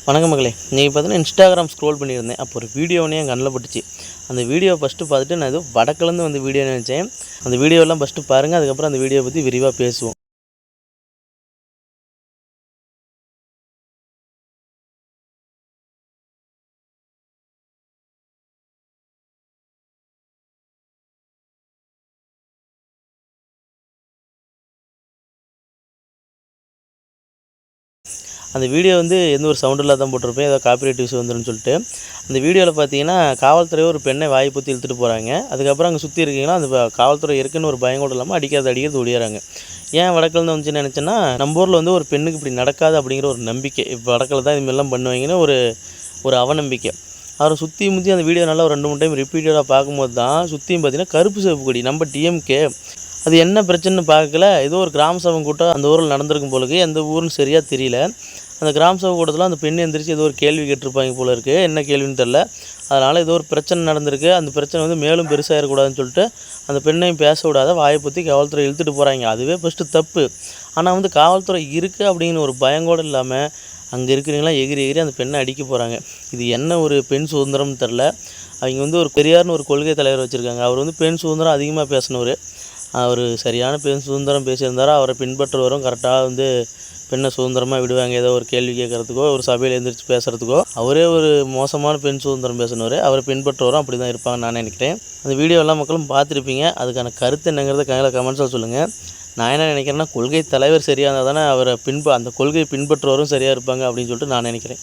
வணக்கம் மகளே. இன்றைக்கி பார்த்தீங்கன்னா இன்ஸ்டாகிராம் ஸ்க்ரோல் பண்ணியிருந்தேன். அப்போ ஒரு வீடியோ ஒன்று என் கண்ணில் பட்டுச்சு. அந்த வீடியோவை ஃபஸ்ட்டு பார்த்துட்டு நான் ஏதோ வடக்குலேருந்து வந்து வீடியோ நினச்சேன். அந்த வீடியோலாம் ஃபஸ்ட்டு பாருங்கள், அதுக்கப்புறம் அந்த வீடியோவை பற்றி விரிவாக பேசுவோம். அந்த வீடியோ வந்து எந்த ஒரு சவுண்ட் இல்லாத தான் போட்டிருப்பேன். ஏதோ காப்பிரைட் இஷ்யூ வந்துருன்னு சொல்லிட்டு. அந்த வீடியோவில் பார்த்தீங்கன்னா காவல்துறை ஒரு பெண்ணை வாயை பொத்தி இழுத்துட்டு போகிறாங்க. அதுக்கப்புறம் அங்கே சுற்றி இருக்கீங்கன்னா அந்த காவல்துறை இருக்குன்னு ஒரு பயம் கூட இல்லாமல் அடிக்கிறது ஒடியாராங்க. ஏன் வடக்கிலேருந்து வந்துச்சுன்னு நினச்சேன்னா, நம்ம ஊரில் வந்து ஒரு பெண்ணுக்கு இப்படி நடக்காது அப்படிங்கிற ஒரு நம்பிக்கை. இப்போ வடக்கில் தான் இதுமாரிலாம் பண்ணுவாங்கன்னு ஒரு ஒரு அவநம்பிக்கை. அவரை சுற்றி முற்றி அந்த வீடியோ நல்லா ஒரு 2-3 டைம் ரிப்பீட்டடாக பார்க்கும்போது தான் சுற்றியும் பார்த்தீங்கன்னா கருப்பு சிவப்பு கொடி நம்ம டிஎம்கே. அது என்ன பிரச்சனைன்னு பார்க்கல. ஏதோ ஒரு கிராம சபை கூட்டம் அந்த ஊரில் நடந்திருக்கும் போலுக்கு. எந்த ஊருன்னு சரியாக தெரியல. அந்த கிராம சபை கூட்டத்தில் அந்த பெண் எந்திரிச்சு ஏதோ ஒரு கேள்வி கேட்டிருப்பாங்க போல இருக்குது. என்ன கேள்வின்னு தெரில. அதனால் ஏதோ ஒரு பிரச்சனை நடந்திருக்கு. அந்த பிரச்சனை வந்து மேலும் பெருசாகிடக்கூடாதுன்னு சொல்லிட்டு அந்த பெண்ணையும் பேச விடாத வாயை பற்றி காவல்துறை இழுத்துட்டு போகிறாங்க. அதுவே ஃபஸ்ட்டு தப்பு. ஆனால் வந்து காவல்துறை இருக்குது அப்படிங்கிற ஒரு பயங்கூட இல்லாமல் அங்கே இருக்கிறவங்களாம் எகிரி எகிரி அந்த பெண்ணை அடிக்க போகிறாங்க. இது என்ன ஒரு பெண் சுதந்திரம்னு தெரில. அவங்க வந்து ஒரு பெரியார்னு ஒரு கொள்கை தலைவர் வச்சுருக்காங்க. அவர் வந்து பெண் சுதந்திரம் அதிகமாக பேசினவர். அவர் சரியான பெண் சுதந்திரம் பேசியிருந்தாரோ அவரை பின்பற்றுவரும் கரெக்டாக வந்து பெண்ணை சுதந்திரமாக விடுவாங்க. ஏதோ ஒரு கேள்வி கேட்குறதுக்கோ ஒரு சபையில் எழுந்திரிச்சு பேசுகிறதுக்கோ அவரே ஒரு மோசமான பெண் சுதந்திரம் பேசினவர். அவரை பின்பற்றுவரும் அப்படி தான் இருப்பாங்கன்னு நான் நினைக்கிறேன். அந்த வீடியோ எல்லா மக்களும் பார்த்துருப்பீங்க. அதுக்கான கருத்து என்னங்கிறத கமெண்ட்ஸில் சொல்லுங்கள். நான் என்ன நினைக்கிறேன்னா, கொள்கை தலைவர் சரியாக இருந்தால் தானே அவரை அந்த கொள்கையை பின்பற்றுவரும் சரியாக இருப்பாங்க அப்படின்னு சொல்லிட்டு நான் நினைக்கிறேன்.